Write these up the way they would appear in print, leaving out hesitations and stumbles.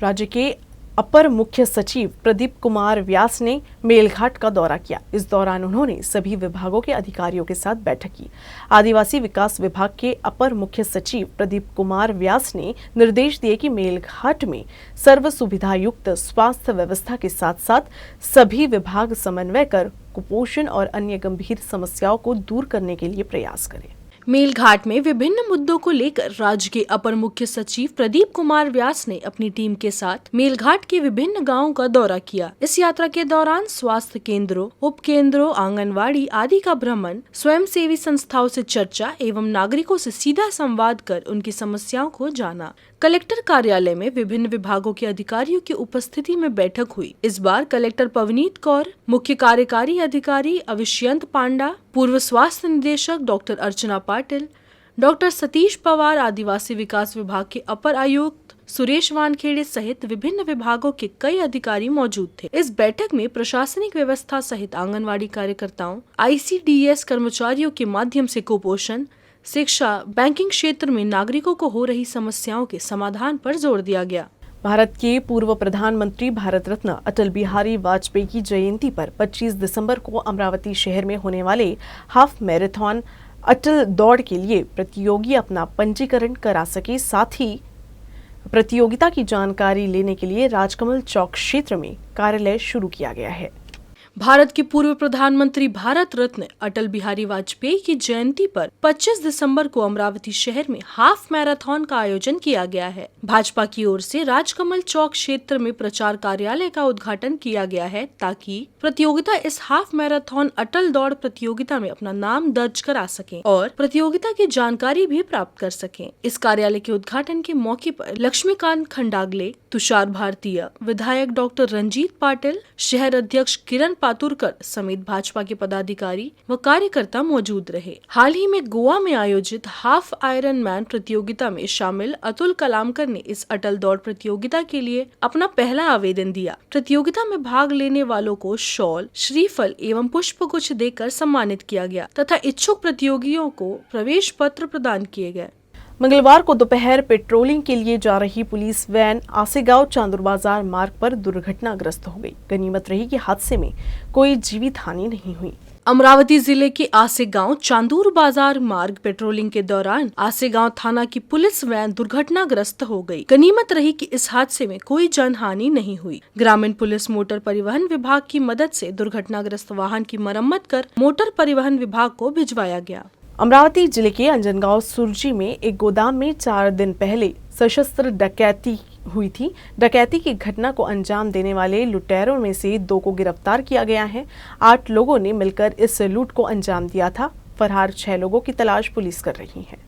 राज्य के अपर मुख्य सचिव प्रदीप कुमार व्यास ने मेलघाट का दौरा किया। इस दौरान उन्होंने सभी विभागों के अधिकारियों के साथ बैठक की। आदिवासी विकास विभाग के अपर मुख्य सचिव प्रदीप कुमार व्यास ने निर्देश दिए कि मेलघाट में सर्व सुविधा युक्त स्वास्थ्य व्यवस्था के साथ साथ सभी विभाग समन्वय कर कुपोषण और अन्य गंभीर समस्याओं को दूर करने के लिए प्रयास करें। मेलघाट में विभिन्न मुद्दों को लेकर राज्य के अपर मुख्य सचिव प्रदीप कुमार व्यास ने अपनी टीम के साथ मेलघाट के विभिन्न गांवों का दौरा किया। इस यात्रा के दौरान स्वास्थ्य केंद्रों, उप केंद्रों, आंगनवाड़ी आदि का भ्रमण, स्वयंसेवी संस्थाओं से चर्चा एवं नागरिकों से सीधा संवाद कर उनकी समस्याओं को जाना। कलेक्टर कार्यालय में विभिन्न विभागों के अधिकारियों की उपस्थिति में बैठक हुई। इस बार कलेक्टर पवनीत कौर, मुख्य कार्यकारी अधिकारी अविष्यंत पांडा, पूर्व स्वास्थ्य निदेशक डॉक्टर अर्चना पाटिल, डॉक्टर सतीश पवार, आदिवासी विकास विभाग के अपर आयुक्त सुरेश वानखेड़े सहित विभिन्न विभागों के कई अधिकारी मौजूद थे। इस बैठक में प्रशासनिक व्यवस्था सहित आंगनवाड़ी कार्यकर्ताओं, ICDS कर्मचारियों के माध्यम से कुपोषण, शिक्षा, बैंकिंग क्षेत्र में नागरिकों को हो रही समस्याओं के समाधान पर जोर दिया गया। भारत के पूर्व प्रधानमंत्री भारत रत्न अटल बिहारी वाजपेयी की जयंती पर 25 दिसंबर को अमरावती शहर में होने वाले हाफ मैराथन अटल दौड़ के लिए प्रतियोगी अपना पंजीकरण करा सके। साथ ही प्रतियोगिता की जानकारी लेने के लिए राजकमल चौक क्षेत्र में कार्यालय शुरू किया गया है। भारत के पूर्व प्रधानमंत्री भारत रत्न अटल बिहारी वाजपेयी की जयंती पर 25 दिसंबर को अमरावती शहर में हाफ मैराथन का आयोजन किया गया है। भाजपा की ओर से राजकमल चौक क्षेत्र में प्रचार कार्यालय का उद्घाटन किया गया है ताकि प्रतियोगिता इस हाफ मैराथन अटल दौड़ प्रतियोगिता में अपना नाम दर्ज करा सकें और प्रतियोगिता की जानकारी भी प्राप्त कर सकें। इस कार्यालय के उद्घाटन के मौके पर लक्ष्मीकांत खंडागले, तुषार भारतीय, विधायक डॉक्टर रंजीत पाटिल, शहर अध्यक्ष किरण पातुरकर समेत भाजपा के पदाधिकारी व कार्यकर्ता मौजूद रहे। हाल ही में गोवा में आयोजित हाफ आयरन मैन प्रतियोगिता में शामिल अतुल कलामकर ने इस अटल दौड़ प्रतियोगिता के लिए अपना पहला आवेदन दिया। प्रतियोगिता में भाग लेने वालों को शॉल, श्रीफल एवं पुष्पगुच्छ देकर सम्मानित किया गया तथा इच्छुक प्रतियोगियों को प्रवेश पत्र प्रदान किए गए। मंगलवार को दोपहर पेट्रोलिंग के लिए जा रही पुलिस वैन आसेगांव चांदूर बाजार मार्ग पर दुर्घटनाग्रस्त हो गई। गनीमत रही कि हादसे में कोई जीवित हानि नहीं हुई। अमरावती जिले के आसेगांव चांदूर बाजार मार्ग पेट्रोलिंग के दौरान आसेगांव थाना की पुलिस वैन दुर्घटनाग्रस्त हो गई। गनीमत रही कि इस हादसे में कोई जनहानि नहीं हुई। ग्रामीण पुलिस मोटर परिवहन विभाग की मदद से दुर्घटनाग्रस्त वाहन की मरम्मत कर मोटर परिवहन विभाग को भिजवाया गया। अमरावती जिले के अंजनगांव सुरजी में एक गोदाम में 4 दिन पहले सशस्त्र डकैती हुई थी। डकैती की घटना को अंजाम देने वाले लुटेरों में से 2 को गिरफ्तार किया गया है। 8 लोगों ने मिलकर इस लूट को अंजाम दिया था। फरार 6 लोगों की तलाश पुलिस कर रही है।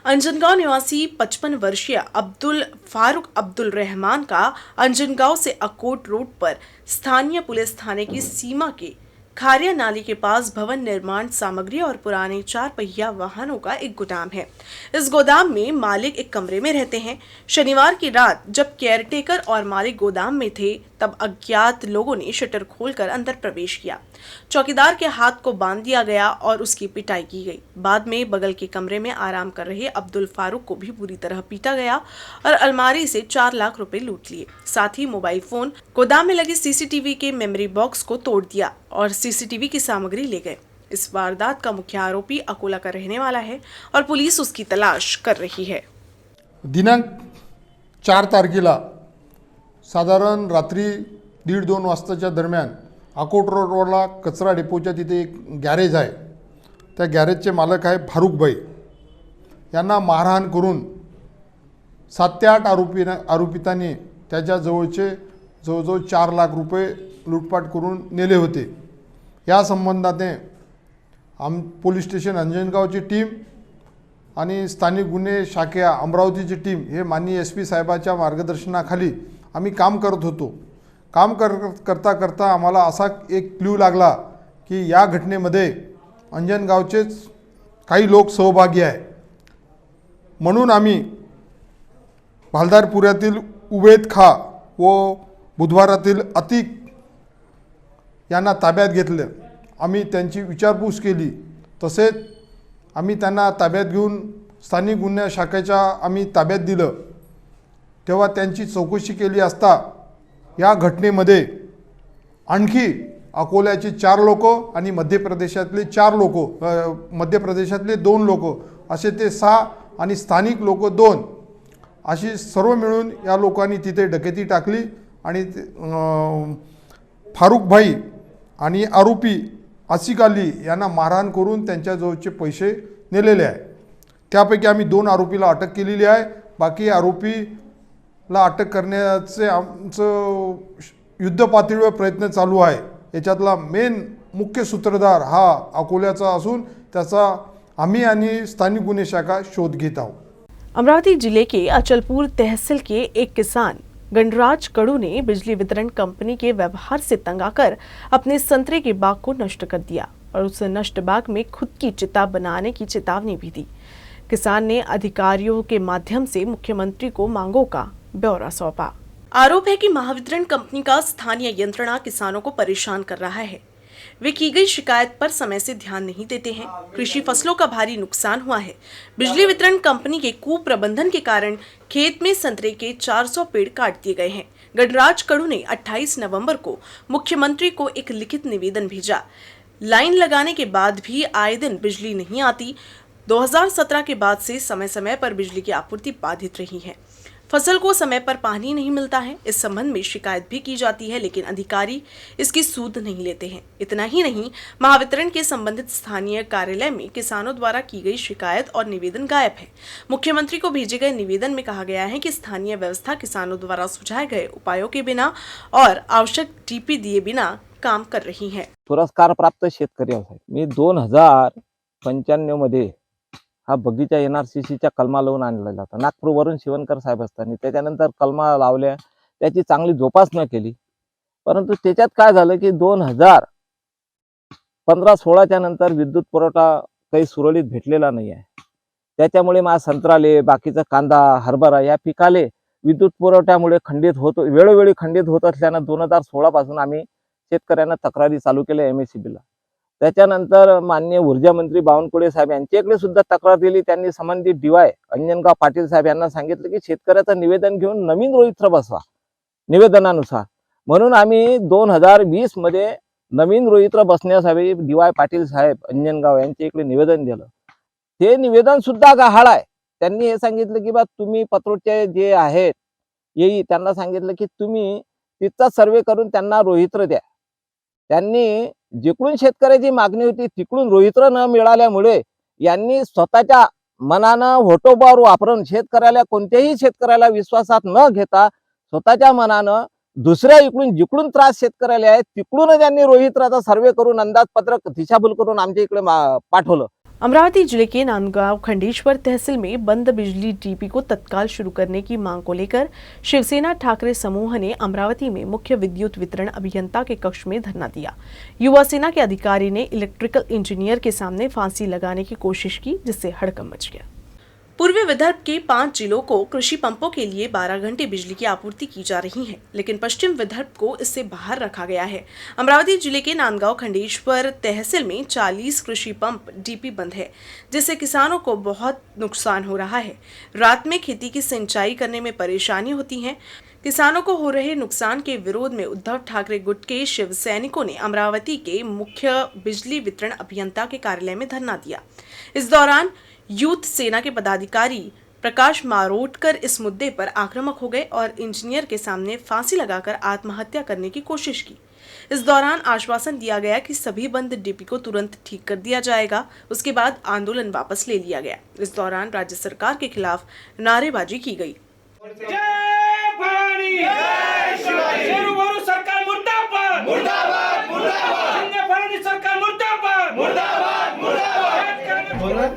अंजनगांव निवासी 55 वर्षीय अब्दुल फारूक अब्दुल रहमान का अंजनगांव से अकोट रोड पर स्थानीय पुलिस थाने की सीमा के खारिया नाली के पास भवन निर्माण सामग्री और पुराने 4 पहिया वाहनों का एक गोदाम है। इस गोदाम में मालिक एक कमरे में रहते हैं। शनिवार की रात जब केयरटेकर और मालिक गोदाम में थे तब अज्ञात लोगों ने शटर खोलकर अंदर प्रवेश किया। चौकीदार के हाथ को बांध दिया गया और उसकी पिटाई की गई। बाद में बगल के कमरे में आराम कर रहे अब्दुल फारूक को भी बुरी तरह पीटा गया और अलमारी से 4 लाख रुपए लूट लिए। साथ ही मोबाइल फोन, गोदाम में लगे CCTV के मेमोरी बॉक्स को तोड़ दिया और CCTV की सामग्री ले गए। इस वारदात का मुख्य आरोपी अकोला का रहने वाला है और पुलिस उसकी तलाश कर रही है। दिनांक 4 तारखेला साधारण रात्री 1:30-2 वाजताच्या दरम्यान अकोट रोडला कचरा डेपोच्या तिथे एक गॅरेज आहे। त्या गॅरेजचे मालक आहे फारूकभाई। यांना मारहाण करून 7 ते 8 आरोपितांनी त्याच्या जवळचे जवळजवळ 4 लाख रुपये लूटपाट करून नेले होते। या संबंधाने पोलीस स्टेशन अंजनगावची टीम आणि स्थानिक गुन्हे शाखा अमरावतीची टीम हे माननीय SP साहेबाच्या मार्गदर्शनाखाली आम्ही काम करत होतो। काम करता करता आम्हाला असा एक क्लू लागला की या घटनेमध्ये अंजनगावचेच काही लोक सहभागी आहे। म्हणून आम्ही भालदारपुरातील उबेद खा व बुधवारातील अतिक यांना ताब्यात घेतले। आम्ही त्यांची विचारपूस केली। तसेच आम्ही त्यांना ताब्यात घेऊन स्थानिक गुन्हे शाखेच्या आम्ही ताब्यात दिलं। तेव्हा त्यांची चौकशी केली असता या घटनेमध्ये आणखी अकोल्याचे 4 लोक आणि मध्य प्रदेशातले 4 लोक, मध्य प्रदेशातले 2 लोक, असे ते 6 आणि स्थानिक लोक 2, अशी सर्व मिळून या लोकांनी तिथे डकैती टाकली आणि फारुख भाई आणि आरोपी आसिक अली यांना मारहाण करून त्यांच्याजवळचे पैसे नेलेले आहे. त्यापैकी आम्ही 2 आरोपीला अटक केलेली आहे. बाकी आरोपीला अटक करण्याचे आमचं युद्धपातळीवर प्रयत्न चालू आहे. याच्यातला मेन मुख्य सूत्रधार हा अकोल्याचा असून त्याचा आम्ही आणि स्थानिक गुन्हे शाखा शोध घेत आहोत. अमरावती जिले के अचलपुर तहसील के एक किसान गणराज कड़ू ने बिजली वितरण कंपनी के व्यवहार से तंग आकर अपने संतरे के बाग को नष्ट कर दिया और उस नष्ट बाग में खुद की चिता बनाने की चेतावनी भी दी. किसान ने अधिकारियों के माध्यम से मुख्यमंत्री को मांगों का ब्यौरा सौंपा. आरोप है कि महावितरण कंपनी का स्थानीय यंत्रणा किसानों को परेशान कर रहा है. वे की गई शिकायत पर समय से ध्यान नहीं देते हैं. कृषि फसलों का भारी नुकसान हुआ है. बिजली वितरण कंपनी के कुप्रबंधन के कारण खेत में संतरे के 400 पेड़ काट दिए गए हैं. गणराज कड़ू ने 28 नवंबर को मुख्यमंत्री को एक लिखित निवेदन भेजा. लाइन लगाने के बाद भी आए दिन बिजली नहीं आती. 2017 के बाद से समय समय पर बिजली की आपूर्ति बाधित रही है. फसल को समय पर पानी नहीं मिलता है. इस संबंध में शिकायत भी की जाती है, लेकिन अधिकारी इसकी सूद नहीं लेते हैं. इतना ही नहीं, महावितरण के संबंधित स्थानीय कार्यालय में किसानों द्वारा की गई शिकायत और निवेदन गायब है. मुख्यमंत्री को भेजे गए निवेदन में कहा गया है कि स्थानीय व्यवस्था किसानों द्वारा सुझाए गए उपायों के बिना और आवश्यक टीपी दिए बिना काम कर रही है. पुरस्कार प्राप्त शेतकरी आहे. मी 2095 मध्ये हा बगीचा NRCCच्या कलमा लावून आणलेला होता. नागपूरवरून शिवणकर साहेब असताना त्याच्यानंतर कलमा लावल्या, त्याची चांगली जोपासना केली. परंतु त्याच्यात काय झालं की 2015-16च्या नंतर विद्युत पुरवठा काही सुरळीत भेटलेला नाही आहे. त्याच्यामुळे माझा संत्राले, बाकीचा कांदा, हरभरा या पिकाले विद्युत पुरवठ्यामुळे वेळोवेळी खंडित होत असल्यानं 2016 पासून आम्ही शेतकऱ्यांना तक्रारी चालू केल्या MSEBला. त्याच्यानंतर माननीय ऊर्जा मंत्री बावनकुळे साहेब यांच्याकडे सुद्धा तक्रार दिली. त्यांनी संबंधित DY अंजनगाव पाटील साहेब यांना सांगितलं की शेतकऱ्याचं निवेदन घेऊन नवीन रोहित्र बसवा निवेदनानुसार. म्हणून आम्ही 2020 मध्ये नवीन रोहित्र बसण्यासाठी DY पाटील साहेब अंजनगाव यांच्या इकडे निवेदन दिलं. ते निवेदन सुद्धा गहाळ आहे. त्यांनी हे सांगितलं की बा तुम्ही पत्रोडचे जे आहेत त्यांना सांगितलं की तुम्ही तिथचा सर्वे करून त्यांना रोहित्र द्या. त्यांनी जिकडून शेतकऱ्याची मागणी होती तिकडून रोहित्र न मिळाल्यामुळे यांनी स्वतःच्या मनानं व्होटोबार वापरून शेतकऱ्याला कोणत्याही शेतकऱ्याला विश्वासात न घेता स्वतःच्या मनानं दुसऱ्या इकडून जिकडून त्रास शेतकऱ्याला आहे तिकडून त्यांनी रोहित्राचा सर्वे करून अंदाजपत्रक दिशाभूल करून आमच्या इकडे पाठवलं. अमरावती जिले के नांदगांव खंडेश्वर तहसील में बंद बिजली डीपी को तत्काल शुरू करने की मांग को लेकर शिवसेना ठाकरे समूह ने अमरावती में मुख्य विद्युत वितरण अभियंता के कक्ष में धरना दिया. युवा सेना के अधिकारी ने इलेक्ट्रिकल इंजीनियर के सामने फांसी लगाने की कोशिश की, जिससे हड़कंप मच गया. पूर्वी विदर्भ के 5 जिलों को कृषि पंपों के लिए 12 घंटे बिजली की आपूर्ति की जा रही है, लेकिन पश्चिम विदर्भ को इससे बाहर रखा गया है. अमरावती जिले के नांदगांव खंडेश्वर तहसील में 40 कृषि पंप डीपी बंद है, जिससे किसानों को बहुत नुकसान हो रहा है. रात में खेती की सिंचाई करने में परेशानी होती है. किसानों को हो रहे नुकसान के विरोध में उद्धव ठाकरे गुट के शिव सैनिकों ने अमरावती के मुख्य बिजली वितरण अभियंता के कार्यालय में धरना दिया. इस दौरान यूथ सेना के पदाधिकारी प्रकाश मारोटकर इस मुद्दे पर आक्रामक हो गए और इंजीनियर के सामने फांसी लगाकर आत्महत्या करने की कोशिश की. इस दौरान आश्वासन दिया गया कि सभी बंद डीपी को तुरंत ठीक कर दिया जाएगा. उसके बाद आंदोलन वापस ले लिया गया. इस दौरान राज्य सरकार के खिलाफ नारेबाजी की गई. सरकार मुर्दाबाद मुर्दाबाद मुर्दाबाद सरकार मुर्दाबाद मुर्दाबाद मुर्दाबाद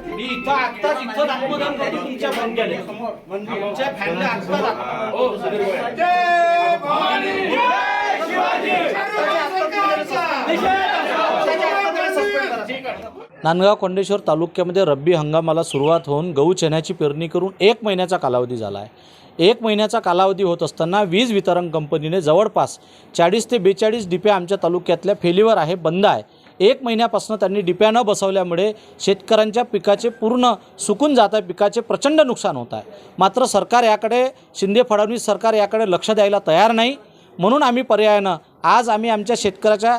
मी इथं आत्ताच इथं दाखवून करतो तुमच्या बंगल्याने तुमच्या फॅनला आत्ता दाखव. जय भवानी जय शिवाजी. नांदगाव खंडेश्वर तालुक्यामध्ये रब्बी हंगामाला सुरुवात होऊन गहू चण्याची पेरणी करून 1 महिन्याचा कालावधी झाला आहे. 1 महिन्याचा कालावधी होत असताना वीज वितरण कंपनीने जवळपास 40 ते 42 डिपे आमच्या तालुक्यातल्या फेलीवर आहे, बंद आहे. 1 महिन्यापासून त्यांनी डिप्या न बसवल्यामुळे शेतकऱ्यांच्या पिकाचे पूर्ण सुकून जात आहे, पिकाचे प्रचंड नुकसान होत आहे. मात्र सरकार याकडे, शिंदे फडणवीस सरकार याकडे लक्ष द्यायला तयार नाही. म्हणून आम्ही पर्यायानं आज आम्ही आमच्या शेतकऱ्याच्या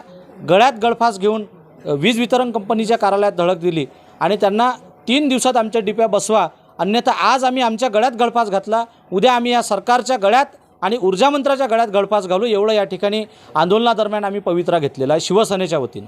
गळ्यात गळफास घेऊन वीज वितरण कंपनीच्या कार्यालयात धडक दिली आणि त्यांना 3 दिवसात आमच्या डिप्या बसवा, अन्यथा आज आम्ही आमच्या गळ्यात गळफास घातला, उद्या आम्ही या सरकारच्या गळ्यात आणि ऊर्जा मंत्र्याच्या गळ्यात गळफास घालू, एवढं या ठिकाणी आंदोलनादरम्यान आम्ही पवित्रा घेतलेला आहे शिवसेनेच्या वतीनं.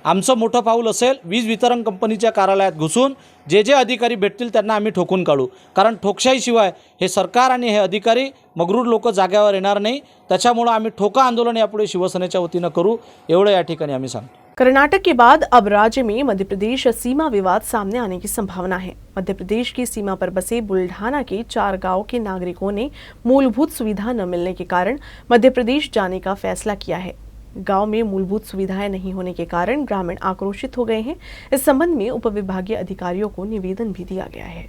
आमचं मोठं पाऊल असेल वीज वितरण कंपनीच्या कार्यालयात घुसून जे जे अधिकारी भेटतील त्यांना आम्ही ठोकून काढू, कारण ठोकशाहीशिवाय हे सरकार आणि हे अधिकारी मगरूर लोक जाग्यावर येणार नाही. त्याच्यामुळं आम्ही ठोका आंदोलन यापुढे शिवसेनेच्या वतीनं करू, एवढं या ठिकाणी आम्ही सांगतो. कर्नाटक के बाद अब राज्य में मध्य प्रदेश सीमा विवाद सामने आने की संभावना है। मध्य प्रदेश की सीमा पर बसे बुल्ढाना के 4 गांव के नागरिकों ने मूलभूत सुविधा न मिलने के कारण मध्य प्रदेश जाने का फैसला किया है। गांव में मूलभूत सुविधाएं नहीं होने के कारण ग्रामीण आक्रोशित हो गए हैं। इस संबंध में उपविभागीय अधिकारियों को निवेदन भी दिया गया है।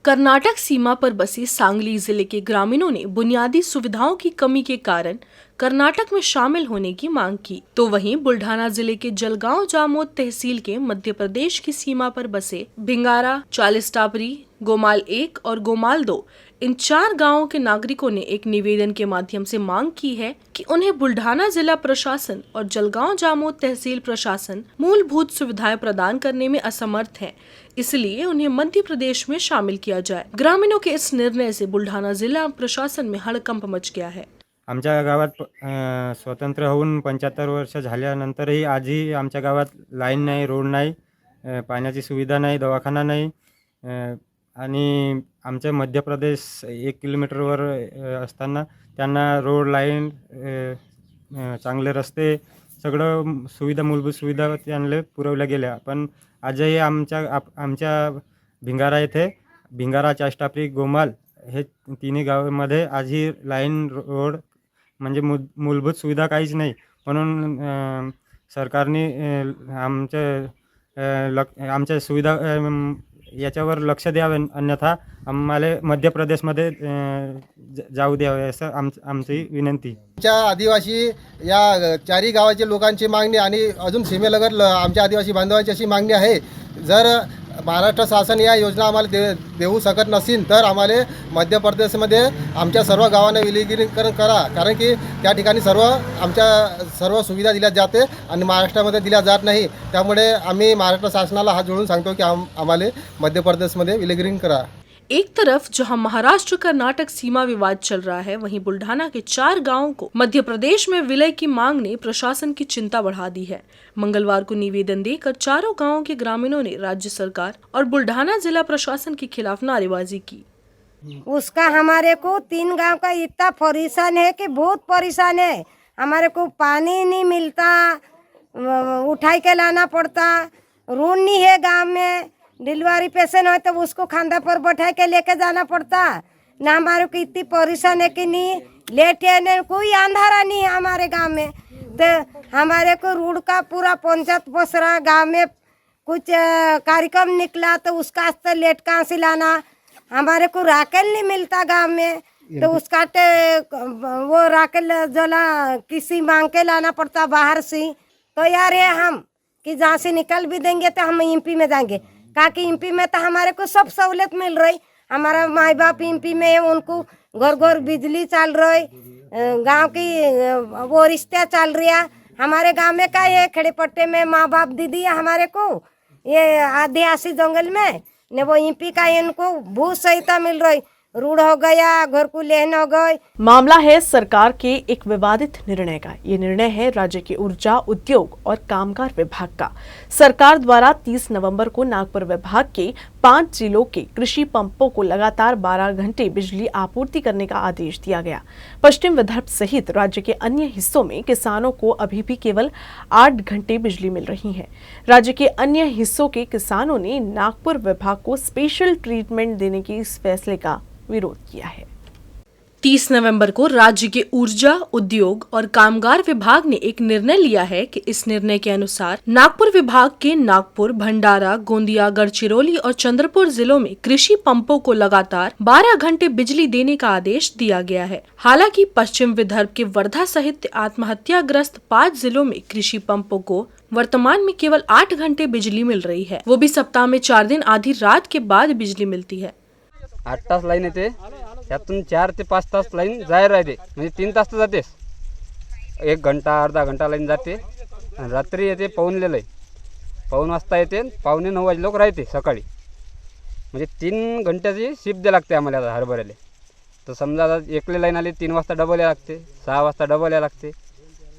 कर्नाटक सीमा पर बसे सांगली जिले के ग्रामीणों ने बुनियादी सुविधाओं की कमी के कारण कर्नाटक में शामिल होने की मांग की, तो वहीं बुल्ढाना जिले के जलगांव जामोद तहसील के मध्य प्रदेश की सीमा पर बसे भिंगारा, चालीस टापरी, गोमाल 1 और गोमाल 2 इन 4 गांवों के नागरिकों ने एक निवेदन के माध्यम से मांग की है कि उन्हें बुल्ढाना जिला प्रशासन और जलगांव जामोद तहसील प्रशासन मूलभूत सुविधाएं प्रदान करने में असमर्थ है, इसलिए उन्हें मध्य प्रदेश में शामिल किया जाए। ग्रामीणों के इस निर्णय से बुल्ढाना जिला प्रशासन में हड़कंप मच गया है। आमच्या गावात स्वतंत्र होऊन 75 वर्ष झाल्यानंतरही आजही आमच्या गावात लाईन नाही, रोड नाही, पाण्याची सुविधा नाही, दवाखाना नाही आणि आमच्या मध्य प्रदेश 1 किलोमीटरवर असताना त्यांना रोड, लाईन, चांगले रस्ते, सगळं सुविधा, मूलभूत सुविधा त्यांना पुरवल्या गेल्या. पण आजही आमच्या भिंगारा येथे, भिंगारा, चाष्टापरी, गोमाल हे तिन्ही गावांमध्ये आजही लाईन, रोड म्हणजे मूलभूत सुविधा काहीच नाही. म्हणून सरकारने आमच्या सुविधा याच्यावर लक्ष द्यावे, अन्यथा आम्हाला मध्य प्रदेशमध्ये जाऊ द्यावे असं आमची विनंती. आमच्या आदिवासी या 4ही गावाच्या लोकांची मागणी आणि अजून सीमेलगत आमच्या आदिवासी बांधवांची अशी मागणी आहे, जर महाराष्ट्र शासन या योजना आम्हाला देऊ शकत नसेल तर आम्हाला मध्य प्रदेशमध्ये आमच्या सर्व गावांना विलीनीकरण करा, कारण की त्या ठिकाणी सर्व सुविधा दिल्या जाते आणि महाराष्ट्रामध्ये दिल्या जात नाही. त्यामुळे आम्ही महाराष्ट्र शासनाला हात जोडून सांगतो की आम्हाला मध्य प्रदेशमध्ये विलीनीकरण करा. एक तरफ जहां महाराष्ट्र कर्नाटक सीमा विवाद चल रहा है, वहीं बुल्ढाना के 4 गांवों को मध्य प्रदेश में विलय की मांग ने प्रशासन की चिंता बढ़ा दी है। मंगलवार को निवेदन देकर चारों गांवों के ग्रामीणों ने राज्य सरकार और बुल्ढाना जिला प्रशासन के खिलाफ नारेबाजी की। उसका हमारे को 3 गांव का इतना परेशान है कि बहुत परेशान है। हमारे को पानी नहीं मिलता, उठाई के लाना पड़ता, रोड नहीं है गांव में, डिलीवरी पेशेंट हो तो उसको खांदा पर बैठा के लेके जाना पड़ता ना। हमारे को इतनी परेशान है कि नहीं लेट है, कोई अंधारा नहीं है हमारे गांव में। तो हमारे को रोड का पूरा पंचायत बसरा गांव में कुछ कार्यक्रम निकला तो उसका लेट कहाँ से लाना, हमारे को राकेल नहीं मिलता गांव में, तो उसका वो राकेल जला किसी मांग के लाना पड़ता बाहर से। तो यार है हम कि जहाँ से निकल भी देंगे तो हम एमपी में जाएंगे, कहा कि एमपी में तो हमारे को सब सहूलियत मिल रही। हमारा माई बाप एमपी में है, उनको घर घर बिजली चल रही, गांव की वो रिश्ते चल रही है। हमारे गांव में क्या है, खड़े पट्टे में माँ बाप दीदी है हमारे को, ये आदिवासी जंगल में ने वो एमपी का इनको बहुत सहायता मिल रही, रूढ़ हो गया, घर को लेन हो गई। मामला है सरकार के एक विवादित निर्णय का। ये निर्णय है राज्य के ऊर्जा, उद्योग और कामगार विभाग का। सरकार द्वारा 30 नवंबर को नागपुर विभाग के 5 जिलों के कृषि पंपों को लगातार 12 घंटे बिजली आपूर्ति करने का आदेश दिया गया। पश्चिम विदर्भ सहित राज्य के अन्य हिस्सों में किसानों को अभी भी केवल 8 घंटे बिजली मिल रही है। राज्य के अन्य हिस्सों के किसानों ने नागपुर विभाग को स्पेशल ट्रीटमेंट देने के इस फैसले का विरोध किया है। 30 नवंबर को राज्य के ऊर्जा, उद्योग और कामगार विभाग ने एक निर्णय लिया है कि इस निर्णय के अनुसार नागपुर विभाग के नागपुर, भंडारा, गोंदिया, गढ़चिरौली और चंद्रपुर जिलों में कृषि पंपों को लगातार 12 घंटे बिजली देने का आदेश दिया गया है। हालांकि पश्चिम विदर्भ के वर्धा सहित आत्महत्याग्रस्त 5 जिलों में कृषि पंपों को वर्तमान में केवल 8 घंटे बिजली मिल रही है, वो भी सप्ताह में 4 दिन आधी रात के बाद बिजली मिलती है। 8 तास लाईन येते, त्यातून 4 ते 5 तास लाईन जायला राहते, म्हणजे 3 तास तर जातेच। 1 घंटा अर्धा घंटा लाईन जाते आणि रात्री येते पाऊण वाजता येते, 8:45 वाजे लोक राहते सकाळी, म्हणजे 3 घंट्याची शिफ्ट द्या लागते आम्हाला आता हरभऱ्याला। तर समजा आता एकले लाईन आली 3 वाजता डबल या लागते, 6 वाजता डबल या लागते,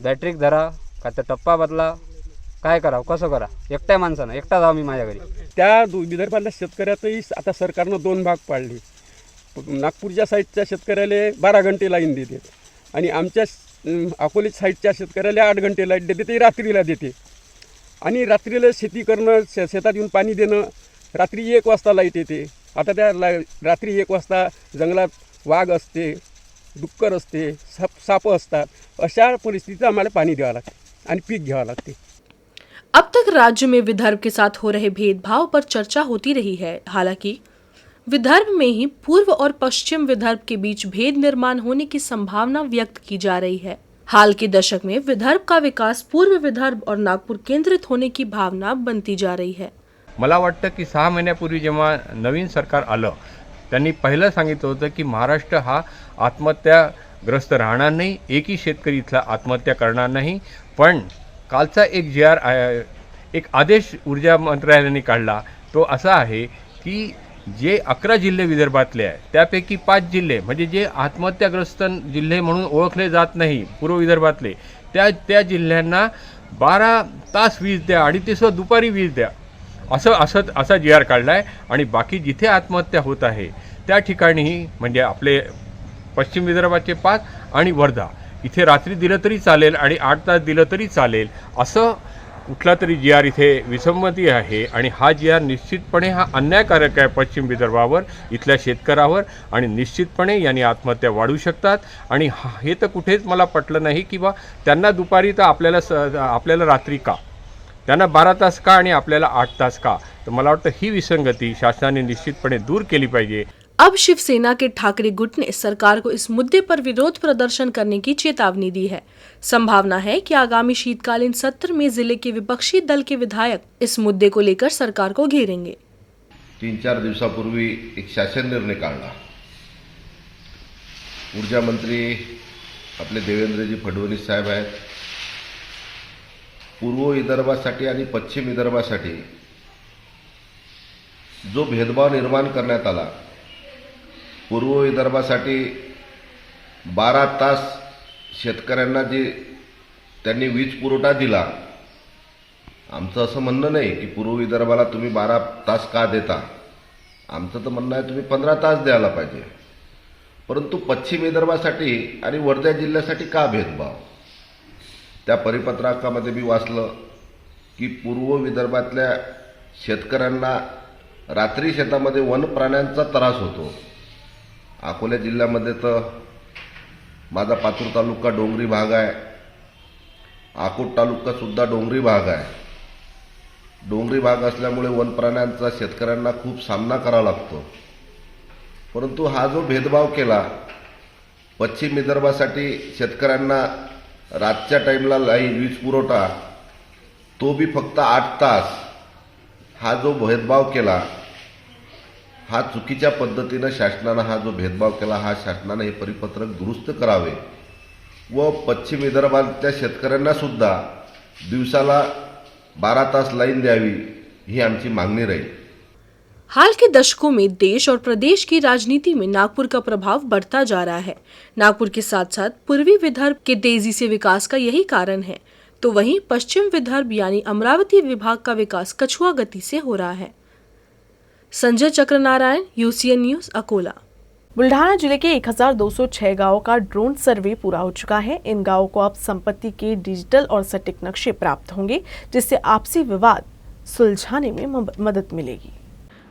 बॅटरी धरा का तर टप्पा बदला, काय करावं कसं करा, एकट्या माणसानं एकटा जावं मी माझ्या घरी। त्या विदर्भातल्या शेतकऱ्यातही आता सरकारनं 2 भाग पाडले। नागपूरच्या साईडच्या शेतकऱ्याला 12 घंटे लाईन देते आणि आमच्या अकोले साईडच्या शेतकऱ्याला 8 घंटे लाईट देते, ते रात्रीला देते। आणि रात्रीला शेती करणं, शेतात येऊन पाणी देणं, रात्री 1 वाजता लाईट येते। आता त्या रात्री 1 वाजता जंगलात वाघ असते, डुक्कर असते, साप असतात, अशा परिस्थितीत आम्हाला पाणी द्यावं लागते आणि पीक घ्यावं लागते। अब तक राज्य में विदर्भ के साथ हो रहे भेदभाव पर चर्चा होती रही है। हालांकि विदर्भ में ही पूर्व और पश्चिम विदर्भ के बीच भेद निर्माण होने की संभावना व्यक्त की जा रही है। हाल के दशक में विदर्भ का विकास पूर्व विदर्भ और नागपुर केंद्रित होने की भावना बनती जा रही है। मला वाटतं की 6 महिन्यापूर्वी जेव्हा नवीन सरकार आलं, त्यांनी पहिलं सांगितलं होतं की महाराष्ट्र हा आत्महत्याग्रस्त राहणार नाही, एकही शेतकरी इथला आत्महत्या करणार नाही। पण कालचा एक एक आदेश ऊर्जा मंत्रालयाने काढला, तो असा आहे की जे 11 जिल्हे विदर्भातले आहे त्यापैकी 5 जिल्हे म्हणजे जे आत्महत्याग्रस्त जिल्हे म्हणून ओळखले जात नाही पूर्व विदर्भातले, त्या जिल्ह्यांना 12 तास वीज द्या आणि ते सुद्धा दुपारी वीज द्या, असा जी आर काढला आहे। आणि बाकी जिथे आत्महत्या होत आहे त्या ठिकाणीही म्हणजे आपले पश्चिम विदर्भाचे 5 आणि वर्धा इथे रात्री दिलं तरी चालेल आणि 8 तास दिलं तरी चालेल, असं कुठला तरी जी आर इथे विसंमती आहे। आणि हा जी आर निश्चितपणे हा अन्यायकारक आहे पश्चिम विदर्भावर, इथल्या शेतकऱ्यावर, आणि निश्चितपणे यांनी आत्महत्या वाढू शकतात। आणि हे तर कुठेच मला पटलं नाही की बा त्यांना दुपारी तर आपल्याला रात्री का, त्यांना 12 तास का आणि आपल्याला 8 तास का। तर मला वाटतं ही विसंगती शासनाने निश्चितपणे दूर केली पाहिजे। अब शिवसेना के ठाकरे गुट ने सरकार को इस मुद्दे पर विरोध प्रदर्शन करने की चेतावनी दी है। संभावना है कि आगामी शीतकालीन सत्र में जिले के विपक्षी दल के विधायक इस मुद्दे को लेकर सरकार को घेरेंगे। 3-4 दिवसापूर्वी एक शासन निर्णय काढला। ऊर्जा मंत्री आपले देवेंद्रजी फडणवीस साहेब आहेत। पूर्व विदर्भासाठी आणि पश्चिम विदर्भासाठी जो भेदभाव निर्माण करण्यात आला, पूर्व विदर्भासाठी 12 तास शेतकऱ्यांना जे त्यांनी वीज पुरवठा दिला, आमचं असं म्हणणं नाही की पूर्व विदर्भाला तुम्ही 12 तास का देता, आमचं तर म्हणणं आहे तुम्ही 15 तास द्यायला पाहिजे। परंतु पश्चिम विदर्भासाठी आणि वर्धा जिल्ह्यासाठी का भेदभाव? त्या परिपत्रकामध्ये मी वाचलं की पूर्व विदर्भातल्या शेतकऱ्यांना रात्री शेतामध्ये वन प्राण्यांचा त्रास होतो। अकोला जिल्ह्यामध्ये तर माझा पातूर तालुका डोंगरी भाग आहे, अकोट तालुका सुद्धा डोंगरी भाग आहे। डोंगरी भाग असल्यामुळे वन प्राण्यांचा शेतकऱ्यांना खूप सामना करावा लागतो। परंतु हा जो भेदभाव केला, पश्चिम विदर्भासाठी शेतकऱ्यांना रातच्या टाईमला वीज पुरवठा, तो भी फक्त 8 तास, हा जो भेदभाव केला, हा चुकीच्या पद्धतीनं शासनानं हा जो भेदभाव केला, हा शासनानं हे परिपत्रक दुरुस्त करावे व पश्चिम विदर्भातल्या शेतकऱ्यांना सुद्धा दिवसाला 12 तास लाईन द्यावी, ही आमची मागणी राहील। हाल के दशकों में देश और प्रदेश की राजनीति में नागपुर का प्रभाव बढ़ता जा रहा है। नागपुर के साथ साथ पूर्वी विदर्भ के तेजी से विकास का यही कारण है, तो वहीं पश्चिम विदर्भ यानी अमरावती विभाग का विकास कछुआ गति से हो रहा है। Sanjay Chakranarayan, UCN news, Akola. बुल्ढाना जिले के 1206 गांवों का ड्रोन सर्वे पूरा हो चुका है। इन गांवों को अब संपत्ति के डिजिटल और सटीक नक्शे प्राप्त होंगे, जिससे आपसी विवाद सुलझाने में मदद मिलेगी।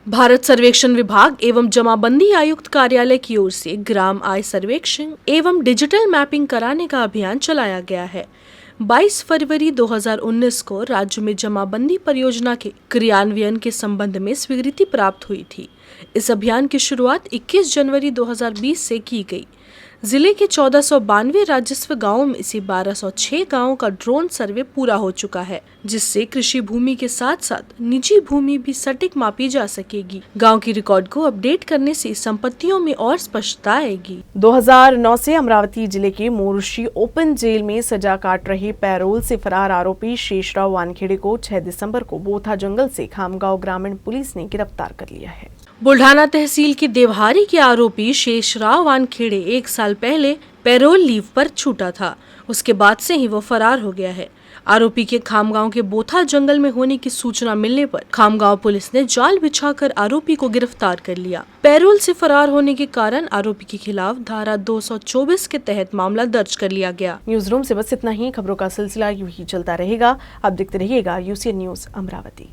भारत सर्वेक्षण विभाग एवं जमाबंदी आयुक्त कार्यालय की ओर से ग्राम आय सर्वेक्षण एवं डिजिटल मैपिंग कराने का अभियान चलाया गया है। 22 फरवरी 2019 को राज्य में जमाबंदी परियोजना के क्रियान्वयन के संबंध में स्वीकृति प्राप्त हुई थी। इस अभियान की शुरुआत 21 जनवरी 2020 से की गई। जिले के 1492 राजस्व गांवों में से 1206 गांवों का ड्रोन सर्वे पूरा हो चुका है, जिससे कृषि भूमि के साथ साथ निजी भूमि भी सटीक मापी जा सकेगी। गांव की रिकॉर्ड को अपडेट करने से संपत्तियों में और स्पष्टता आएगी। 2009 से अमरावती जिले के मोर्शी ओपन जेल में सजा काट रहे पैरोल से फरार आरोपी शेषराव वानखेड़े को 6 दिसंबर को बोथा जंगल से खामगांव ग्रामीण पुलिस ने गिरफ्तार कर लिया है। बुल्ढाना तहसील के देवहारी के आरोपी शेषराव वानखेड़े 1 साल पहले पैरोल लीव पर छूटा था। उसके बाद से ही वो फरार हो गया है। आरोपी के खामगांव के बोथा जंगल में होने की सूचना मिलने पर खामगांव पुलिस ने जाल बिछाकर आरोपी को गिरफ्तार कर लिया। पैरोल से फरार होने के कारण आरोपी के खिलाफ धारा 224 के तहत मामला दर्ज कर लिया गया। न्यूज रूम से बस इतना ही। खबरों का सिलसिला यूं ही चलता रहेगा। आप देखते रहिएगा UCN न्यूज अमरावती।